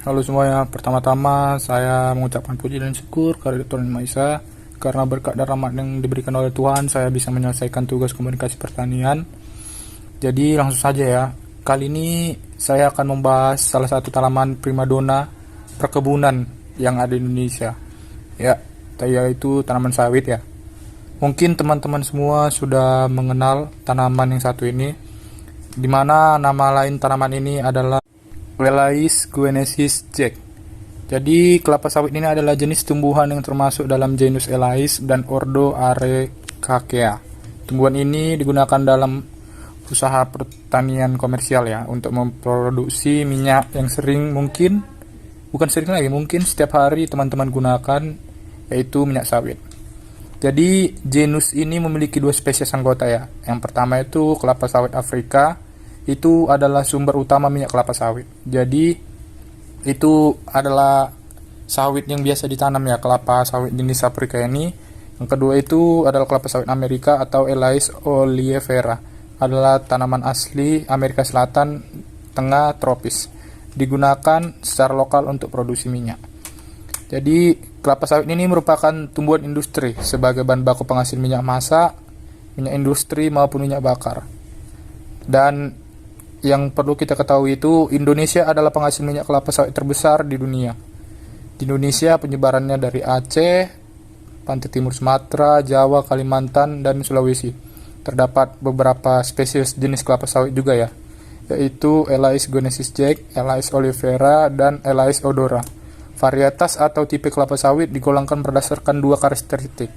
Halo semuanya, pertama-tama saya mengucapkan puji dan syukur kepada Tuhan Yang Maha Esa karena berkat dan rahmat yang diberikan oleh Tuhan saya bisa menyelesaikan tugas komunikasi pertanian. Jadi langsung saja ya. Kali ini saya akan membahas salah satu tanaman primadona perkebunan yang ada di Indonesia. Ya, yaitu tanaman sawit ya. Mungkin teman-teman semua sudah mengenal tanaman yang satu ini, di mana nama lain tanaman ini adalah Elais guineacensis Jack. Jadi kelapa sawit ini adalah jenis tumbuhan yang termasuk dalam genus Elais dan ordo Arecacea. Tumbuhan ini digunakan dalam usaha pertanian komersial ya, untuk memproduksi minyak yang mungkin setiap hari teman-teman gunakan, yaitu minyak sawit. Jadi genus ini memiliki dua spesies anggota ya. Yang pertama itu kelapa sawit Afrika, itu adalah sumber utama minyak kelapa sawit. Jadi itu adalah sawit yang biasa ditanam ya, kelapa sawit jenis Afrika ini. Yang kedua itu adalah kelapa sawit Amerika atau Elais oleifera, adalah tanaman asli Amerika Selatan Tengah tropis, digunakan secara lokal untuk produksi minyak. Jadi kelapa sawit ini merupakan tumbuhan industri sebagai bahan baku penghasil minyak masak, minyak industri maupun minyak bakar. Dan yang perlu kita ketahui itu Indonesia adalah penghasil minyak kelapa sawit terbesar di dunia. Di Indonesia penyebarannya dari Aceh, pantai timur Sumatera, Jawa, Kalimantan, dan Sulawesi. Terdapat beberapa spesies jenis kelapa sawit juga ya, yaitu Elais guineacensis Jack, Elais oleifera, dan Elais odora. Varietas atau tipe kelapa sawit digolongkan berdasarkan dua karakteristik,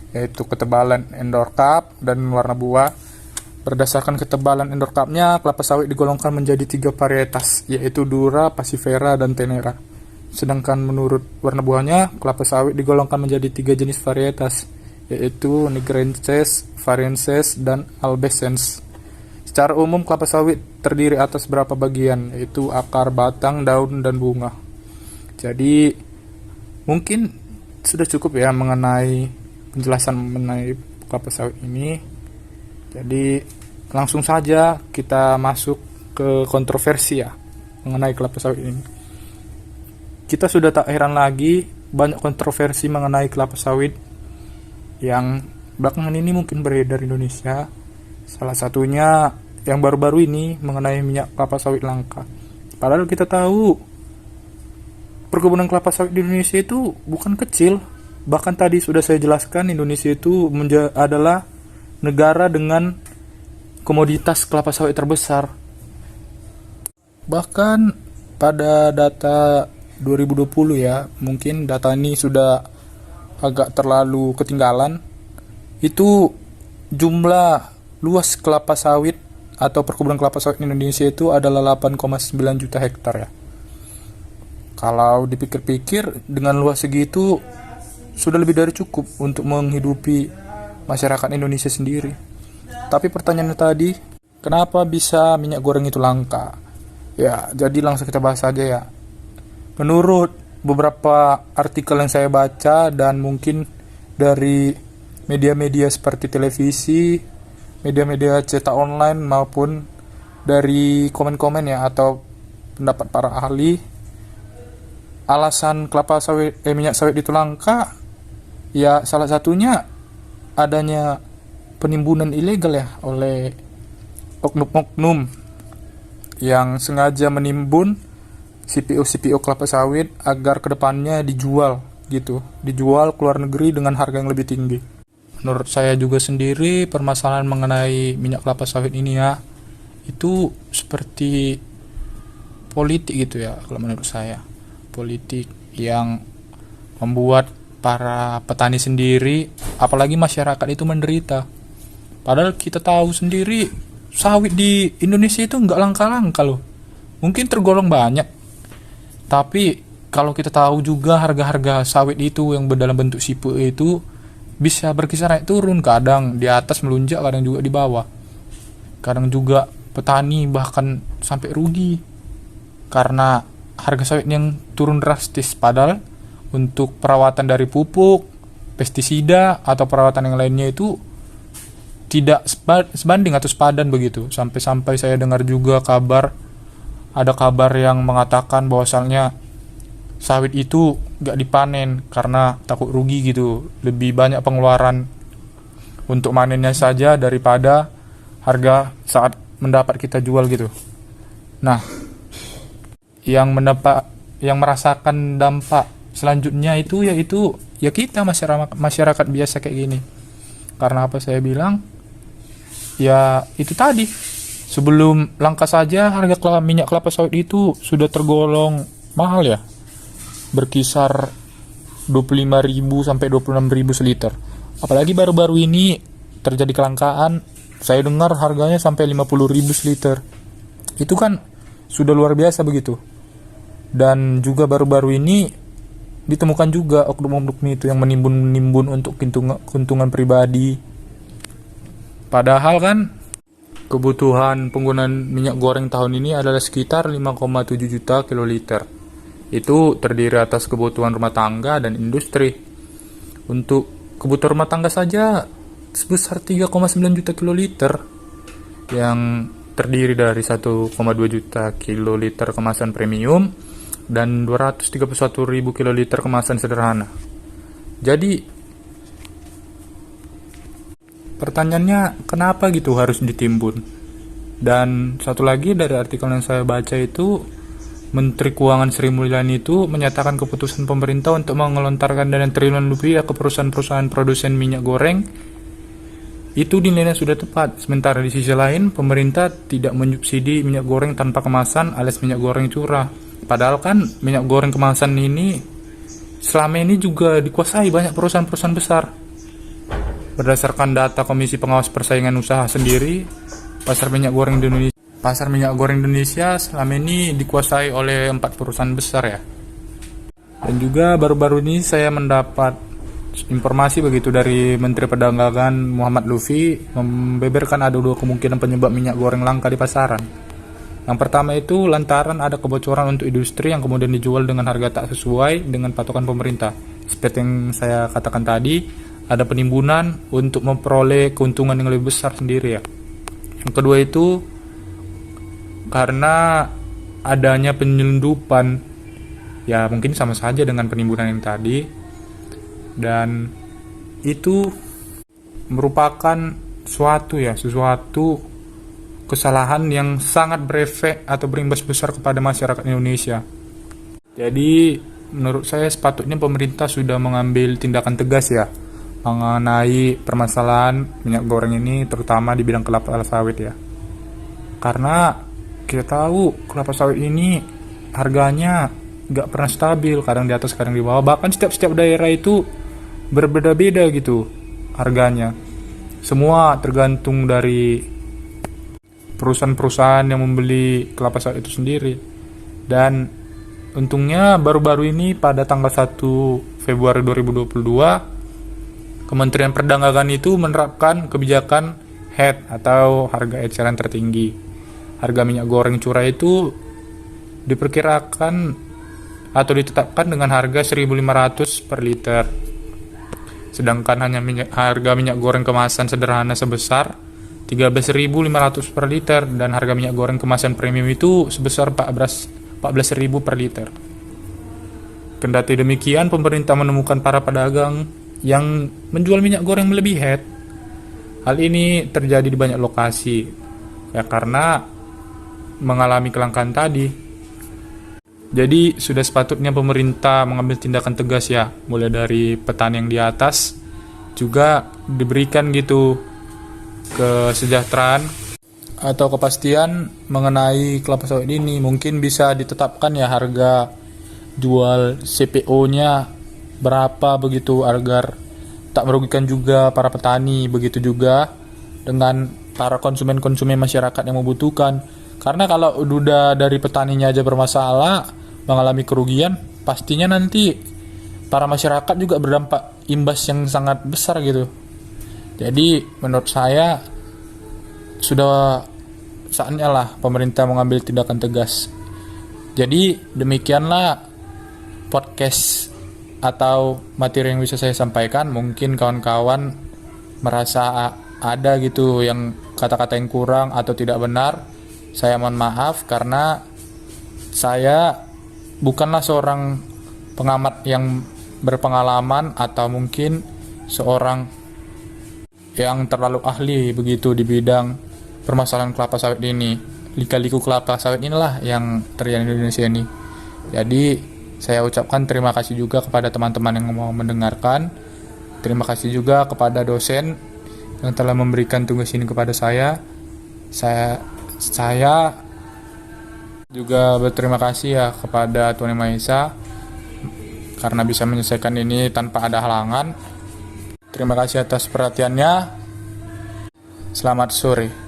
yaitu ketebalan endorkap dan warna buah. Berdasarkan ketebalan endorkapnya, kelapa sawit digolongkan menjadi 3 varietas, yaitu Dura, Passifera, dan Tenera. Sedangkan menurut warna buahnya, kelapa sawit digolongkan menjadi 3 jenis varietas, yaitu Nigrenses, Varienses, dan Albescens. Secara umum, kelapa sawit terdiri atas beberapa bagian, yaitu akar, batang, daun, dan bunga. Jadi, mungkin sudah cukup ya mengenai penjelasan mengenai kelapa sawit ini. Jadi langsung saja kita masuk ke kontroversi ya mengenai kelapa sawit ini. Kita sudah tak heran lagi banyak kontroversi mengenai kelapa sawit yang belakangan ini mungkin beredar di Indonesia. Salah satunya yang baru-baru ini mengenai minyak kelapa sawit langka. Padahal kita tahu perkebunan kelapa sawit di Indonesia itu bukan kecil. Bahkan tadi sudah saya jelaskan, Indonesia itu adalah negara dengan komoditas kelapa sawit terbesar. Bahkan pada data 2020 ya, mungkin data ini sudah agak terlalu ketinggalan. Itu jumlah luas kelapa sawit atau perkebunan kelapa sawit di Indonesia itu adalah 8,9 juta hektar ya. Kalau dipikir-pikir dengan luas segitu sudah lebih dari cukup untuk menghidupi masyarakat Indonesia sendiri. Tapi pertanyaannya tadi, kenapa bisa minyak goreng itu langka? Ya, jadi langsung kita bahas saja ya. Menurut beberapa artikel yang saya baca dan mungkin dari media-media seperti televisi, media-media cetak online maupun dari komen-komen ya atau pendapat para ahli, alasan minyak sawit itu langka ya salah satunya adanya penimbunan ilegal ya oleh oknum-oknum yang sengaja menimbun CPO kelapa sawit agar kedepannya dijual ke luar negeri dengan harga yang lebih tinggi. Menurut saya juga sendiri permasalahan mengenai minyak kelapa sawit ini ya, itu seperti politik gitu ya, kalau menurut saya politik yang membuat para petani sendiri, apalagi masyarakat itu menderita. Padahal kita tahu sendiri sawit di Indonesia itu nggak langka-langka loh. Mungkin tergolong banyak, tapi kalau kita tahu juga harga-harga sawit itu yang dalam bentuk sipu itu bisa berkisar naik turun, kadang di atas melunjak, kadang juga di bawah. Kadang juga petani bahkan sampai rugi karena harga sawit yang turun drastis. Padahal untuk perawatan dari pupuk, pestisida, atau perawatan yang lainnya itu tidak sebanding atau sepadan begitu. Sampai-sampai saya dengar juga kabar ada kabar yang mengatakan bahwasannya sawit itu gak dipanen karena takut rugi gitu, lebih banyak pengeluaran untuk manennya saja daripada harga saat mendapat kita jual gitu. Nah, yang merasakan dampak selanjutnya itu yaitu ya kita masyarakat biasa kayak gini. Karena apa saya bilang? Ya itu tadi, sebelum langka saja harga minyak kelapa sawit itu sudah tergolong mahal ya, berkisar 25.000 sampai 26.000 seliter. Apalagi baru-baru ini terjadi kelangkaan, saya dengar harganya sampai 50.000 seliter. Itu kan sudah luar biasa begitu. Dan juga baru-baru ini ditemukan juga oknum-oknum itu yang menimbun untuk keuntungan pribadi. Padahal kan kebutuhan penggunaan minyak goreng tahun ini adalah sekitar 5,7 juta kiloliter. Itu terdiri atas kebutuhan rumah tangga dan industri. Untuk kebutuhan rumah tangga saja sebesar 3,9 juta kiloliter, yang terdiri dari 1,2 juta kiloliter kemasan premium dan 231.000 kiloliter kemasan sederhana. Jadi pertanyaannya, kenapa gitu harus ditimbun? Dan satu lagi dari artikel yang saya baca itu, Menteri Keuangan Sri Mulyani itu menyatakan keputusan pemerintah untuk mengelontarkan dana triliunan rupiah ke perusahaan-perusahaan produsen minyak goreng itu dinilai sudah tepat. Sementara di sisi lain, pemerintah tidak menyubsidi minyak goreng tanpa kemasan alias minyak goreng curah. Padahal kan minyak goreng kemasan ini selama ini juga dikuasai banyak perusahaan-perusahaan besar. Berdasarkan data Komisi Pengawas Persaingan Usaha sendiri, pasar minyak goreng Indonesia selama ini dikuasai oleh 4 perusahaan besar ya. Dan juga baru-baru ini saya mendapat informasi begitu dari Menteri Perdagangan Muhammad Lutfi, membeberkan ada 2 kemungkinan penyebab minyak goreng langka di pasaran. Yang pertama itu lantaran ada kebocoran untuk industri yang kemudian dijual dengan harga tak sesuai dengan patokan pemerintah. Seperti yang saya katakan tadi, ada penimbunan untuk memperoleh keuntungan yang lebih besar sendiri ya. Yang kedua itu karena adanya penyelundupan, ya mungkin sama saja dengan penimbunan yang tadi, dan itu merupakan suatu kesalahan yang sangat berefek atau berimbas besar kepada masyarakat Indonesia. Jadi menurut saya sepatutnya pemerintah sudah mengambil tindakan tegas ya mengenai permasalahan minyak goreng ini, terutama di bidang kelapa sawit ya. Karena kita tahu kelapa sawit ini harganya gak pernah stabil, kadang di atas kadang di bawah, bahkan setiap daerah itu berbeda-beda gitu harganya. Semua tergantung dari perusahaan-perusahaan yang membeli kelapa sawit itu sendiri. Dan untungnya baru-baru ini pada tanggal 1 Februari 2022 Kementerian Perdagangan itu menerapkan kebijakan HET atau harga eceran tertinggi. Harga minyak goreng curah itu diperkirakan atau ditetapkan dengan harga 1.500 per liter. Sedangkan harga minyak goreng kemasan sederhana sebesar 13.500 per liter dan harga minyak goreng kemasan premium itu sebesar 14.000 per liter. Kendati demikian, pemerintah menemukan para pedagang yang menjual minyak goreng melebihi HET. Hal ini terjadi di banyak lokasi ya karena mengalami kelangkaan tadi. Jadi sudah sepatutnya pemerintah mengambil tindakan tegas ya, mulai dari petani yang di atas juga diberikan gitu kesejahteraan atau kepastian mengenai kelapa sawit ini. Mungkin bisa ditetapkan ya harga jual CPO-nya berapa begitu agar tak merugikan juga para petani, begitu juga dengan para konsumen masyarakat yang membutuhkan. Karena kalau udah dari petaninya aja bermasalah, mengalami kerugian, pastinya nanti para masyarakat juga berdampak imbas yang sangat besar gitu. Jadi menurut saya sudah saatnya lah pemerintah mengambil tindakan tegas. Jadi demikianlah podcast atau materi yang bisa saya sampaikan. Mungkin kawan-kawan merasa ada gitu yang kata-kata yang kurang atau tidak benar, saya mohon maaf karena Saya bukanlah seorang pengamat yang berpengalaman atau mungkin seorang yang terlalu ahli begitu di bidang permasalahan kelapa sawit ini. Lika-liku kelapa sawit inilah yang terjadi di Indonesia ini. Jadi saya ucapkan terima kasih juga kepada teman-teman yang mau mendengarkan. Terima kasih juga kepada dosen yang telah memberikan tugas ini kepada saya. Saya juga berterima kasih ya kepada Tuhan Yang Maha Esa karena bisa menyelesaikan ini tanpa ada halangan. Terima kasih atas perhatiannya. Selamat sore.